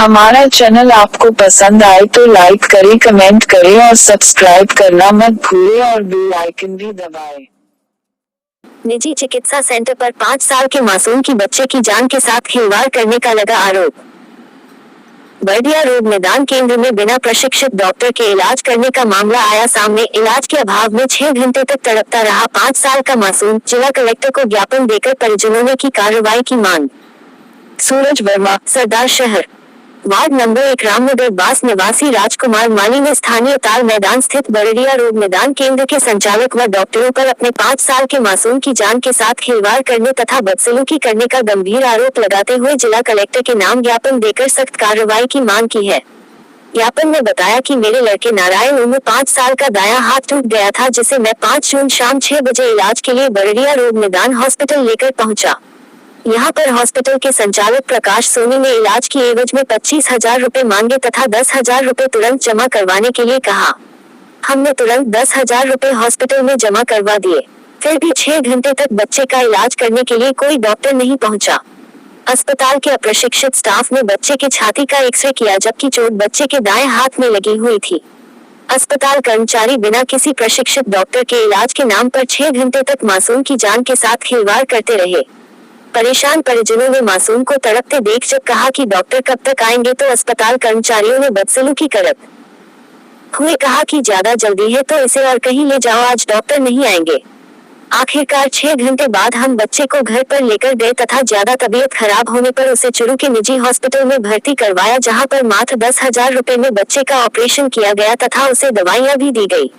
हमारा चैनल आपको पसंद आए तो लाइक करें, कमेंट करें और सब्सक्राइब करना मत भूलें और बेल आइकन भी दबाएं। निजी चिकित्सा सेंटर पर 5 साल के मासूम की बच्चे की जान के साथ खिलवाड़ करने का लगा आरोप। बर्डिया रोग निदान केंद्र में बिना प्रशिक्षित डॉक्टर के इलाज करने का मामला आया सामने। इलाज के अभाव में 6 घंटे तक तड़पता रहा 5 साल का मासूम। जिला कलेक्टर को ज्ञापन देकर परिजनों ने की कार्रवाई की मांग। सूरज वर्मा, सरदार शहर, वार्ड नंबर 1 रामनगर बास निवासी राजकुमार माली ने स्थानीय ताल मैदान स्थित बर्डिया रोग निदान केंद्र के संचालक व डॉक्टरों पर अपने 5 साल के मासूम की जान के साथ खिलवाड़ करने तथा बदसलूकी करने का गंभीर आरोप लगाते हुए जिला कलेक्टर के नाम ज्ञापन देकर सख्त कार्रवाई की मांग की है। ज्ञापन में बताया कि मेरे लड़के नारायण उम्र 5 साल का दायां हाथ टूट गया था, जिसे मैं 5 जून शाम 6 बजे इलाज के लिए बर्डिया रोग निदान हॉस्पिटल लेकर पहुंचा। यहाँ पर हॉस्पिटल के संचालक प्रकाश सोनी ने इलाज की एवज में 25,000 रुपए मांगे तथा 10,000 रुपए तुरंत जमा करवाने के लिए कहा। हमने तुरंत 10,000 रुपए हॉस्पिटल में जमा करवा दिए। फिर भी 6 घंटे तक बच्चे का इलाज करने के लिए कोई डॉक्टर नहीं पहुंचा। अस्पताल के अप्रशिक्षित स्टाफ ने बच्चे के छाती का एक्सरे किया, जबकि चोट बच्चे के दाएं हाथ में लगी हुई थी। अस्पताल कर्मचारी बिना किसी प्रशिक्षित डॉक्टर के इलाज के नाम पर 6 घंटे तक मासूम की जान के साथ खिलवाड़ करते रहे। परेशान परिजनों ने मासूम को तड़पते देख जब कहा कि डॉक्टर कब तक आएंगे, तो अस्पताल कर्मचारियों ने बदसलूकी करते हुए कहा कि ज्यादा जल्दी है तो इसे और कहीं ले जाओ, आज डॉक्टर नहीं आएंगे। आखिरकार 6 घंटे बाद हम बच्चे को घर पर लेकर गए तथा ज्यादा तबीयत खराब होने पर उसे चुरू के निजी हॉस्पिटल में भर्ती करवाया, जहां पर मात्र 10,000 रुपए में बच्चे का ऑपरेशन किया गया तथा उसे दवाइयां भी दी गई।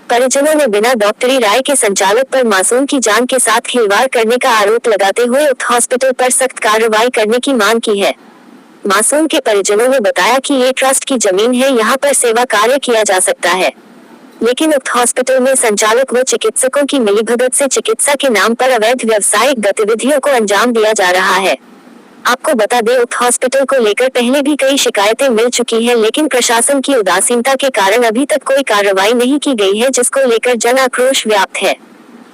परिजनों ने बिना डॉक्टरी राय के संचालक पर मासूम की जान के साथ खिलवाड़ करने का आरोप लगाते हुए उक्त हॉस्पिटल पर सख्त कार्रवाई करने की मांग की है। मासूम के परिजनों ने बताया कि ये ट्रस्ट की जमीन है, यहाँ पर सेवा कार्य किया जा सकता है, लेकिन उक्त हॉस्पिटल में संचालक व चिकित्सकों की मिलीभगत से चिकित्सा के नाम पर अवैध व्यावसायिक गतिविधियों को अंजाम दिया जा रहा है। आपको बता दें, उक्त हॉस्पिटल को लेकर पहले भी कई शिकायतें मिल चुकी हैं, लेकिन प्रशासन की उदासीनता के कारण अभी तक कोई कार्रवाई नहीं की गई है, जिसको लेकर जन आक्रोश व्याप्त है।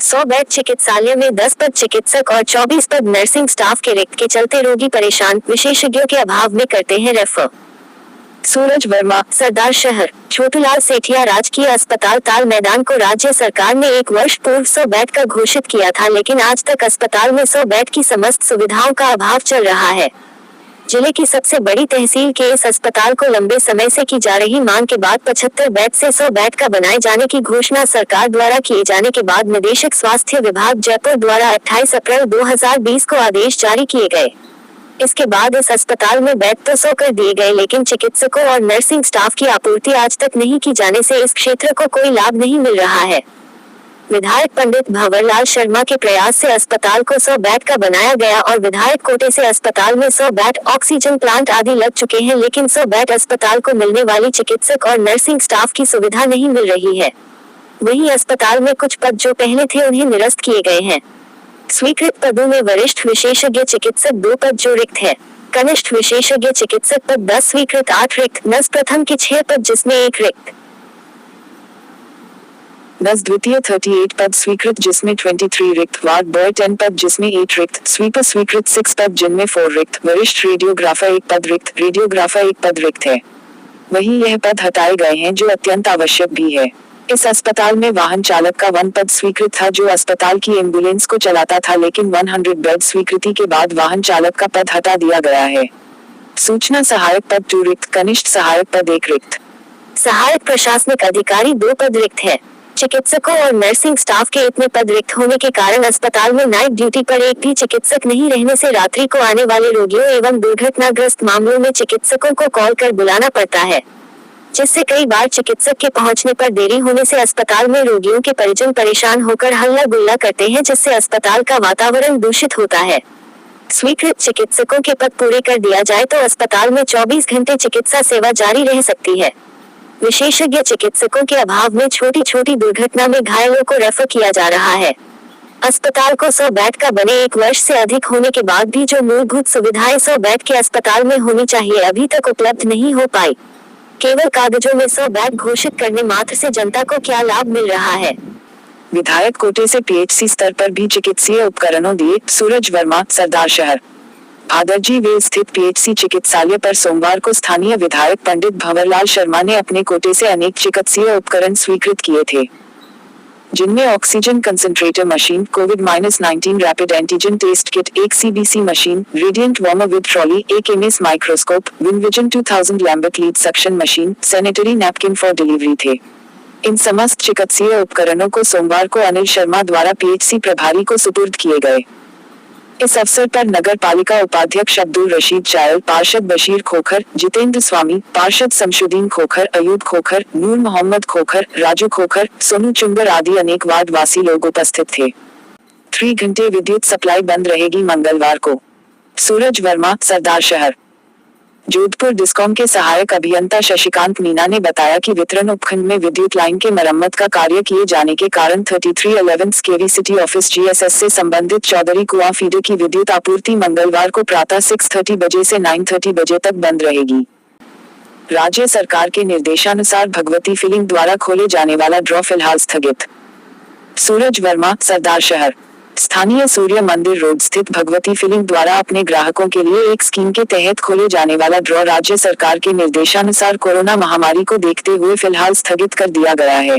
100 बेड चिकित्सालय में 10 पद चिकित्सक और 24 पद नर्सिंग स्टाफ के रिक्त के चलते रोगी परेशान, विशेषज्ञों के अभाव में करते हैं रेफर। सूरज वर्मा, सरदार शहर, छोटूलाल सेठिया राजकीय अस्पताल ताल मैदान को राज्य सरकार ने 1 वर्ष पूर्व 100 बेड का घोषित किया था, लेकिन आज तक अस्पताल में 100 बेड की समस्त सुविधाओं का अभाव चल रहा है। जिले की सबसे बड़ी तहसील के इस अस्पताल को लंबे समय से की जा रही मांग के बाद 75 बेड से 100 बेड का बनाए जाने की घोषणा सरकार द्वारा किए जाने के बाद निदेशक स्वास्थ्य विभाग जयपुर द्वारा 28 अप्रैल 2020 को आदेश जारी किए गए। इसके बाद इस अस्पताल में बेड तो 100 कर दिए गए, लेकिन चिकित्सकों और नर्सिंग स्टाफ की आपूर्ति आज तक नहीं की जाने से इस क्षेत्र को कोई लाभ नहीं मिल रहा है। विधायक पंडित भंवरलाल शर्मा के प्रयास से अस्पताल को 100 बेड का बनाया गया और विधायक कोटे से अस्पताल में 100 बेड, ऑक्सीजन प्लांट आदि लग चुके हैं, लेकिन 100 बेड अस्पताल को मिलने वाली चिकित्सक और नर्सिंग स्टाफ की सुविधा नहीं मिल रही है। वहीं अस्पताल में कुछ पद जो पहले थे उन्हें निरस्त किए गए हैं। स्वीकृत पदों में वरिष्ठ विशेषज्ञ चिकित्सक 2 पद जो रिक्त है, कनिष्ठ विशेषज्ञ चिकित्सक पद 10 स्वीकृत, 8 रिक्त, नर्स प्रथम के 6 पद जिसमें 1 रिक्त, नर्स द्वितीय 38 पद स्वीकृत जिसमें 23 रिक्त, वार्ड बॉय 10 पद जिसमें 8 रिक्त, स्वीपर स्वीकृत 6 पद जिनमें 4 रिक्त, वरिष्ठ रेडियोग्राफर 1 पद रिक्त, रेडियोग्राफर 1 पद रिक्त है। वहीं यह पद हटाए गए हैं जो अत्यंत आवश्यक भी है। इस अस्पताल में वाहन चालक का 1 पद स्वीकृत था जो अस्पताल की एम्बुलेंस को चलाता था, लेकिन 100 बेड स्वीकृति के बाद वाहन चालक का पद हटा दिया गया है। सूचना सहायक पद 2 रिक्त, कनिष्ठ सहायक पद 1 रिक्त, सहायक प्रशासनिक अधिकारी 2 पद रिक्त है। चिकित्सकों और नर्सिंग स्टाफ के इतने पद रिक्त होने के कारण अस्पताल में नाइट ड्यूटी पर एक भी चिकित्सक नहीं रहने से रात्रि को आने वाले रोगियों एवं दुर्घटनाग्रस्त मामलों में चिकित्सकों को कॉल कर बुलाना पड़ता है, जिससे कई बार चिकित्सक के पहुंचने पर देरी होने से अस्पताल में रोगियों के परिजन परेशान होकर हल्ला गुल्ला करते हैं, जिससे अस्पताल का वातावरण दूषित होता है। स्वीकृत चिकित्सकों के पद पूरे कर दिया जाए तो अस्पताल में 24 घंटे चिकित्सा सेवा जारी रह सकती है। विशेषज्ञ चिकित्सकों के अभाव में छोटी छोटी दुर्घटना में घायलों को रेफर किया जा रहा है। अस्पताल को 100 बेड का बने 1 वर्ष से अधिक होने के बाद भी जो मूलभूत सुविधाएं 100 बेड के अस्पताल में होनी चाहिए अभी तक उपलब्ध नहीं हो पाई। केवल कागजों में 100 बेड घोषित करने मात्र से जनता को क्या लाभ मिल रहा है। विधायक कोटे से पीएचसी स्तर पर भी चिकित्सीय उपकरणों दिए। सूरज वर्मा, सरदार शहर। भादरजी वे स्थित पीएचसी चिकित्सालय पर सोमवार को स्थानीय विधायक पंडित भंवरलाल शर्मा ने अपने कोटे से अनेक चिकित्सीय उपकरण स्वीकृत किए थे, जिनमें ऑक्सीजन कंसंट्रेटर मशीन, कोविड-19 रैपिड एंटीजन टेस्ट किट, एक CBC machine, radiant warmer with trolley, एक MS microscope, Winvision 2000 Lambert lead suction machine, sanitary napkin for delivery थे। इन समस्त चिकित्सीय उपकरणों को सोमवार को अनिल शर्मा द्वारा पीएचसी प्रभारी को सुपुर्द किए गए। इस अवसर पर नगर पालिका उपाध्यक्ष अब्दुल रशीद चायल, पार्षद बशीर खोखर, जितेंद्र स्वामी, पार्षद शमशुद्दीन खोखर, अयूब खोखर, नूर मोहम्मद खोखर, राजू खोखर, सोनू चुंगर आदि अनेक वार्ड वासी लोग उपस्थित थे। 3 घंटे विद्युत सप्लाई बंद रहेगी मंगलवार को। सूरज वर्मा, सरदार शहर। जोधपुर डिस्कॉम के सहायक अभियंता शशिकांत मीना ने बताया कि वितरण उपखंड में विद्युत लाइन के मरम्मत का कार्य किए जाने के कारण 3311 केवी सिटी ऑफिस जीएसएस से संबंधित चौधरी कुआं फीडर की विद्युत आपूर्ति मंगलवार को प्रातः 6:30 बजे से 9:30 बजे तक बंद रहेगी। राज्य सरकार के निर्देशानुसार भगवती फिलिंग द्वारा खोले जाने वाला ड्रॉ फिलहाल स्थगित। सूरज वर्मा, सरदार शहर। स्थानीय सूर्य मंदिर रोड स्थित भगवती फिलिंग द्वारा अपने ग्राहकों के लिए एक स्कीम के तहत खोले जाने वाला ड्रॉ राज्य सरकार के निर्देशानुसार कोरोना महामारी को देखते हुए फिलहाल स्थगित कर दिया गया है।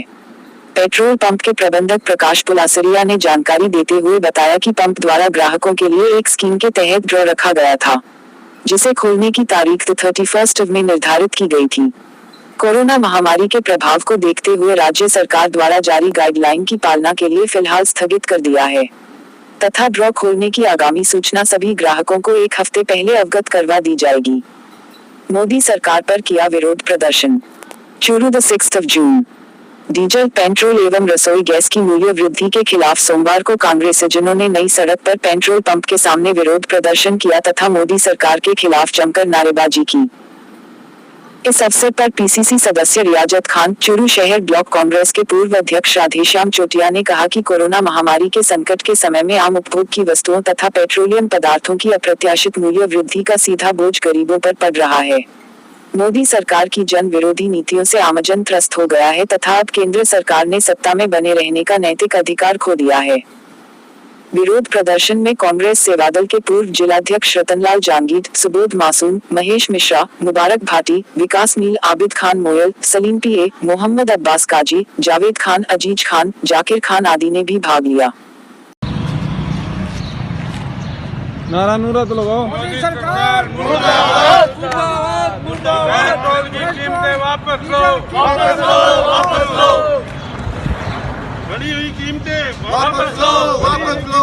पेट्रोल पंप के प्रबंधक प्रकाश पुलासरिया ने जानकारी देते हुए बताया कि पंप द्वारा ग्राहकों के लिए एक स्कीम के तहत ड्रॉ रखा गया था, जिसे खोलने की तारीख 31 में निर्धारित की गई थी। कोरोना महामारी के प्रभाव को देखते हुए राज्य सरकार द्वारा जारी गाइडलाइन की पालना के लिए फिलहाल स्थगित कर दिया है तथा ड्रॉ खोलने की आगामी सूचना सभी ग्राहकों को 1 हफ्ते पहले अवगत करवा दी जाएगी। मोदी सरकार पर किया विरोध प्रदर्शन। चूरू 6 जून। डीजल, पेट्रोल एवं रसोई गैस की मूल्य वृद्धि के खिलाफ सोमवार को कांग्रेसजनों ने नई सड़क पर पेट्रोल पंप के सामने विरोध प्रदर्शन किया तथा मोदी सरकार के खिलाफ जमकर नारेबाजी की। इस अवसर पर पीसीसी सदस्य रियाजत खान, चूरू शहर ब्लॉक कांग्रेस के पूर्व अध्यक्ष राधेश्याम चोटिया ने कहा कि कोरोना महामारी के संकट के समय में आम उपभोग की वस्तुओं तथा पेट्रोलियम पदार्थों की अप्रत्याशित मूल्य वृद्धि का सीधा बोझ गरीबों पर पड़ रहा है। मोदी सरकार की जन विरोधी नीतियों से आमजन त्रस्त हो गया है तथा अब केंद्र सरकार ने सत्ता में बने रहने का नैतिक अधिकार खो दिया है। विरोध प्रदर्शन में कांग्रेस सेवादल के पूर्व जिलाध्यक्ष रतनलाल जांगीर, सुबोध मासूम, महेश मिश्रा, मुबारक भाटी, विकास मील, आबिद खान मोयल, सलीम पीए, मोहम्मद अब्बास काजी, जावेद खान, अजीज खान, जाकिर खान आदि ने भी भाग लिया। नारा नूरा तो लगाओ। मोदी सरकार मुर्दाबाद, मुर्दाबाद, मुर्दाबाद। पेट्रोल की कीमतें वापस लो, वापस लो, वापस लो। बढ़ी हुई कीमतें वापस लो, वापस लो।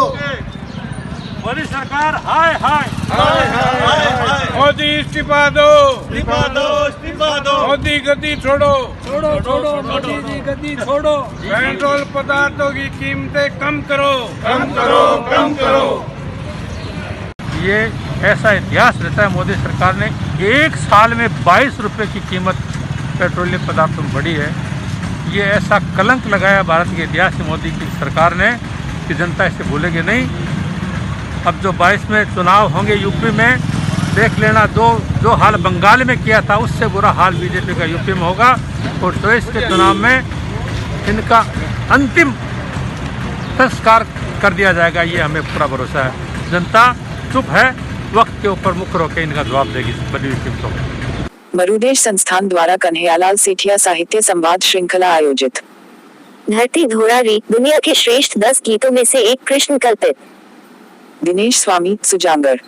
मोदी सरकार हाय हाय हाय हाय हाय। मोदी इस्तीफा दो, इस्तीफा दो, इस्तीफा दो। मोदी गद्दी छोड़ो, छोड़ो छोड़ो, मोदी जी गद्दी छोड़ो। पेट्रोल पदार्थों की कीमतें कम करो, कम करो, कम करो। ये ऐसा इतिहास रहता है, मोदी सरकार ने 1 साल में 22 रुपये की कीमत पेट्रोलियम पदार्थों में बढ़ी है। ये ऐसा कलंक लगाया भारत के इतिहास में मोदी की सरकार ने कि जनता इसे भूलेगी नहीं। अब जो 22 में चुनाव होंगे यूपी में, देख लेना, जो हाल बंगाल में किया था उससे बुरा हाल बीजेपी का यूपी में होगा और 24 के चुनाव में इनका अंतिम संस्कार कर दिया जाएगा, ये हमें पूरा भरोसा है। जनता चुप है, वक्त के ऊपर मुख रोके इनका जवाब देगी बड़ी हुई कीमतों में। मरुदेश संस्थान द्वारा कन्हैयालाल सेठिया साहित्य संवाद श्रृंखला आयोजित। धरती धोरारी, दुनिया के श्रेष्ठ 10 गीतों में से एक कृष्ण कल्पित। दिनेश स्वामी, सुजानगढ़।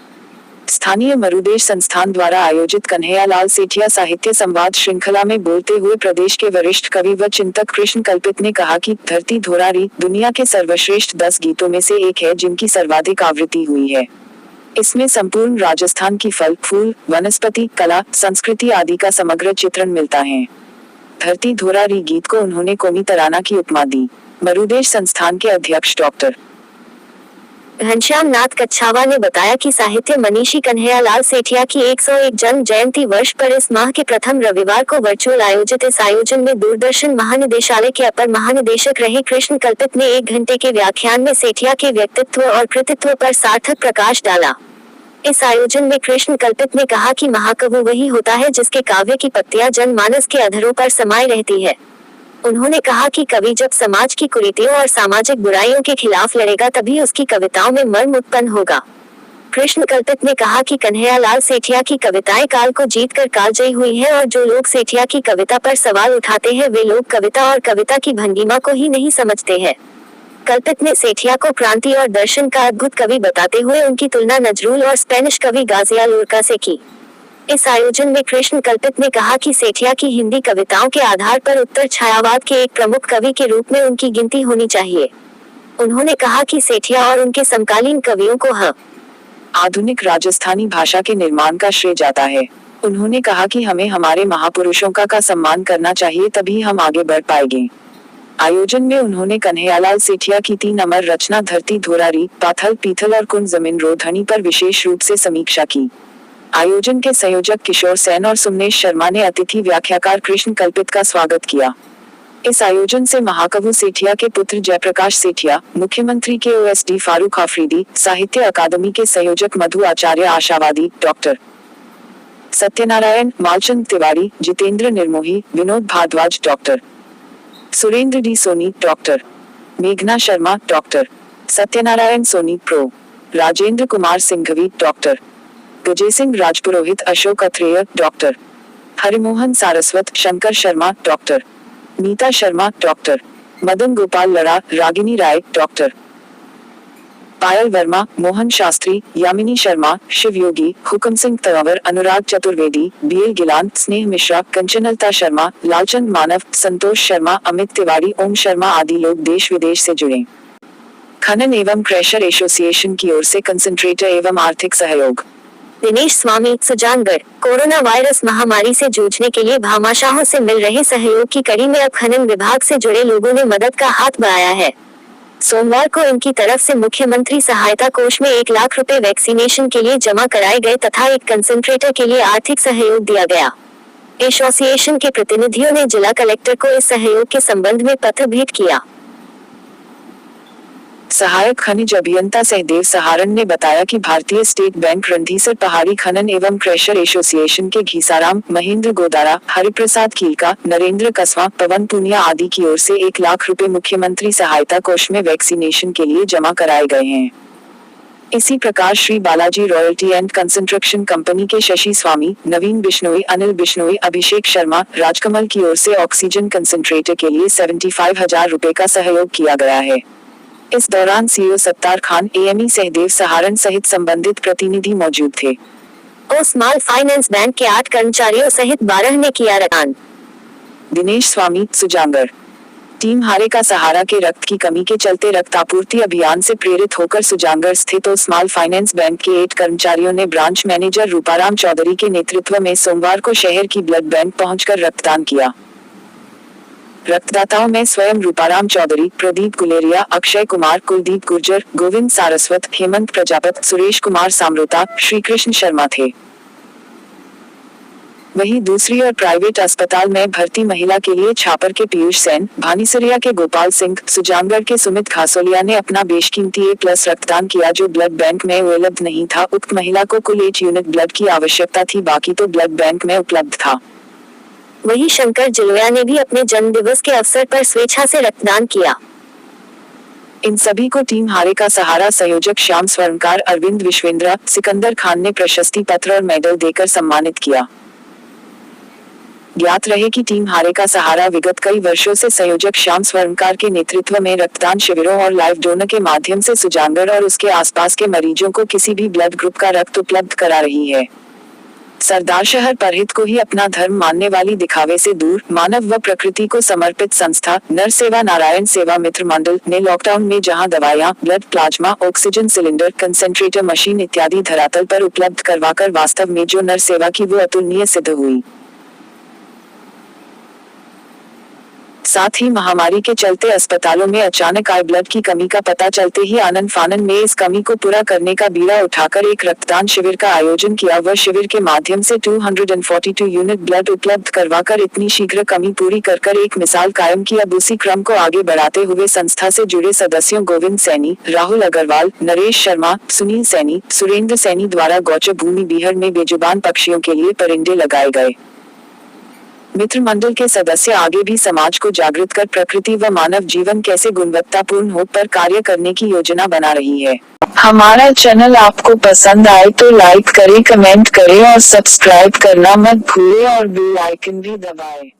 स्थानीय मरुदेश संस्थान द्वारा आयोजित कन्हैयालाल सेठिया साहित्य संवाद श्रृंखला में बोलते हुए प्रदेश के वरिष्ठ कवि व चिंतक कृष्ण कल्पित ने कहा कि धरती धोरारी दुनिया के सर्वश्रेष्ठ 10 गीतों में से एक है जिनकी सर्वाधिक आवृत्ति हुई है। इसमें संपूर्ण राजस्थान की फल, फूल, वनस्पति, कला, संस्कृति आदि का समग्र चित्रण मिलता है। धरती धोरारी गीत को उन्होंने कौमी तराना की उपमा दी। मरुदेश संस्थान के अध्यक्ष डॉक्टर घनश्याम नाथ कच्छावा ने बताया कि साहित्य मनीषी कन्हैयालाल सेठिया की 101 जन्म जयंती वर्ष पर इस माह के प्रथम रविवार को वर्चुअल आयोजित इस आयोजन में दूरदर्शन महानिदेशालय के अपर महानिदेशक रहे कृष्ण कल्पित ने 1 घंटे के व्याख्यान में सेठिया के व्यक्तित्व और कृतित्व पर सार्थक प्रकाश डाला। इस आयोजन में कृष्ण कल्पित ने कहा कि महाकवि वही होता है जिसके काव्य की पत्तियां जनमानस के अधरों पर समाये रहती है। उन्होंने कहा कि कवि जब समाज की कुरीतियों और सामाजिक बुराइयों के खिलाफ लड़ेगा तभी उसकी कविताओं में मर्म उत्पन्न होगा। कृष्ण कल्पित ने कहा कि कन्हैयालाल सेठिया की कविताएं काल को जीतकर कालजयी हुई हैं और जो लोग सेठिया की कविता पर सवाल उठाते हैं वे लोग कविता और कविता की भंगिमा को ही नहीं समझते हैं। कल्पित ने सेठिया को क्रांति और दर्शन का अद्भुत कवि बताते हुए उनकी तुलना नजरुल और स्पेनिश कवि गाजिया लोरका से की। इस आयोजन में कृष्ण कल्पित ने कहा कि सेठिया की हिंदी कविताओं के आधार पर उत्तर छायावाद के एक प्रमुख कवि के रूप में उनकी गिनती होनी चाहिए। उन्होंने कहा कि सेठिया और उनके समकालीन कवियों को आधुनिक राजस्थानी भाषा के निर्माण का श्रेय जाता है। उन्होंने कहा कि हमें हमारे महापुरुषों का सम्मान करना चाहिए, तभी हम आगे बढ़ पाएंगे। आयोजन में उन्होंने कन्हैयालाल सेठिया की 3 अमर रचना धरती धोरारी, पाथल पीथल और कुन जमीन रोधनी पर विशेष रूप से समीक्षा की। आयोजन के संयोजक किशोर सेन और सुमनेश शर्मा ने अतिथि व्याख्याकार कृष्ण कल्पित का स्वागत किया। इस आयोजन से महाकवि सेठिया के पुत्र जयप्रकाश सेठिया, मुख्यमंत्री के ओएसडी फारूक आफरीदी, साहित्य अकादमी के संयोजक Madhu Acharya Ashawadi, doctor Satyanarayan, Malchand Tiwari, Jitendra Nirmohi, Vinod Bhardwaj, doctor Surendra D Soni, doctor मेघना Sharma, doctor Satyanarayan Soni, prof Rajendra Kumar Singhvi, doctor Gajay Singh Rajpurohit, Ashok Atreya, doctor Harimohan Saraswat, Shankar Sharma, doctor Neeta Sharma, doctor Madan Gopal Lada, Ragini Rai, doctor Payal Verma, Mohan Shastri, Yamini Sharma, Shiv Yogi, Hukam Singh Tanwar, Anurag Chaturvedi, BL Gilan, Sneh Mishra, Kanchanlata Sharma, Lalchand मानव, संतोष शर्मा, अमित तिवारी, ओम शर्मा आदि लोग देश विदेश से जुड़े। खनन एवं क्रैशर एसोसिएशन की ओर से कंसंट्रेटर एवं आर्थिक सहयोग। दिनेश स्वामी, सुजानगढ़। कोरोना वायरस महामारी से जूझने के लिए भामाशाहों से मिल रहे सहयोग की कड़ी में अब खनन विभाग से जुड़े लोगों ने मदद का हाथ बढ़ाया है। सोमवार को इनकी तरफ से मुख्यमंत्री सहायता कोष में 1 लाख रुपए वैक्सीनेशन के लिए जमा कराए गए तथा एक कंसंट्रेटर के लिए आर्थिक सहयोग दिया गया। एसोसिएशन के प्रतिनिधियों ने जिला कलेक्टर को इस सहयोग के संबंध में पत्र भेंट किया। सहायक खनिज अभियंता सहदेव सहारण ने बताया कि भारतीय स्टेट बैंक रणधीसर पहाड़ी खनन एवं क्रैशर एसोसिएशन के घीसाराम, महेंद्र गोदारा, हरिप्रसाद कीलका, नरेंद्र कसवा, पवन पुनिया आदि की ओर से 1 लाख रुपए मुख्यमंत्री सहायता कोष में वैक्सीनेशन के लिए जमा कराए गए हैं। इसी प्रकार Shri Balaji royalty and construction company के शशि स्वामी, नवीन बिश्नोई, अनिल बिश्नोई, अभिषेक शर्मा, राजकमल की ओर से ऑक्सीजन कंसंट्रेटर के लिए 75,000 रुपए का सहयोग किया गया है। इस दौरान सीईओ सत्तार खान, एएमई सहदेव सहारण सहित संबंधित प्रतिनिधि मौजूद थे। स्मॉल फाइनेंस बैंक के 8 कर्मचारियों सहित 12 ने किया रक्तदान। दिनेश स्वामी, सुजानगढ़। टीम हारे का सहारा के रक्त की कमी के चलते रक्त आपूर्ति अभियान से प्रेरित होकर सुजानगढ़ स्थित स्मॉल फाइनेंस बैंक के 8 कर्मचारियों ने ब्रांच मैनेजर रूपाराम चौधरी के नेतृत्व में सोमवार को शहर की ब्लड बैंक पहुंचकर रक्तदान किया। रक्तदाताओं में स्वयं रूपाराम चौधरी, प्रदीप गुलेरिया, अक्षय कुमार, कुलदीप गुर्जर, गोविंद सारस्वत, हेमंत प्रजापत, सुरेश कुमार सामरोता, श्री कृष्ण शर्मा थे। वहीं दूसरी और प्राइवेट अस्पताल में भर्ती महिला के लिए छापर के पीयूष सेन, भानीसरिया के गोपाल सिंह, सुजानगढ़ के सुमित खासोलिया ने अपना बेशकीमती A+ रक्तदान किया जो ब्लड बैंक में उपलब्ध नहीं था। उक्त महिला को कुल 8 यूनिट ब्लड की आवश्यकता थी, बाकी तो ब्लड बैंक में उपलब्ध था। वहीं शंकर जिलोया ने भी अपने जन्म दिवस के अवसर पर स्वेच्छा से रक्तदान किया। इन सभी को टीम हारे का सहारा संयोजक श्याम स्वर्णकार, अरविंद विश्वेंद्र, सिकंदर खान ने प्रशस्ति पत्र और मेडल देकर सम्मानित किया। ज्ञात रहे कि टीम हारे का सहारा विगत कई वर्षों से संयोजक श्याम स्वर्णकार के नेतृत्व में रक्तदान शिविरों और लाइव डोनर के माध्यम से सुजानगढ़ और उसके आसपास के मरीजों को किसी भी ब्लड ग्रुप का रक्त उपलब्ध करा रही है। सरदार शहर परहित को ही अपना धर्म मानने वाली दिखावे से दूर मानव व प्रकृति को समर्पित संस्था नर सेवा नारायण सेवा मित्र मंडल ने लॉकडाउन में जहां दवाइयां, blood plasma, oxygen cylinder, concentrator machine इत्यादि धरातल पर उपलब्ध करवाकर वास्तव में जो नर सेवा की वो अतुलनीय सिद्ध हुई। साथ ही महामारी के चलते अस्पतालों में अचानक आए ब्लड की कमी का पता चलते ही आनन फानन में इस कमी को पूरा करने का बीड़ा उठाकर एक रक्तदान शिविर का आयोजन किया। वह शिविर के माध्यम से 242 यूनिट ब्लड उपलब्ध करवाकर इतनी शीघ्र कमी पूरी कर एक मिसाल कायम की। अब उसी क्रम को आगे बढ़ाते हुए संस्था से जुड़े सदस्यों गोविंद सैनी, राहुल अग्रवाल, नरेश शर्मा, सुनील सैनी, सुरेंद्र सैनी द्वारा गौचर भूमि बिहार में बेजुबान पक्षियों के लिए परिंदे लगाए गए। मित्र मंडल के सदस्य आगे भी समाज को जागृत कर प्रकृति व मानव जीवन कैसे गुणवत्तापूर्ण हो पर कार्य करने की योजना बना रही है। हमारा चैनल आपको पसंद आए तो लाइक करें, कमेंट करें और सब्सक्राइब करना मत भूलें और बेल आइकन भी दबाएं।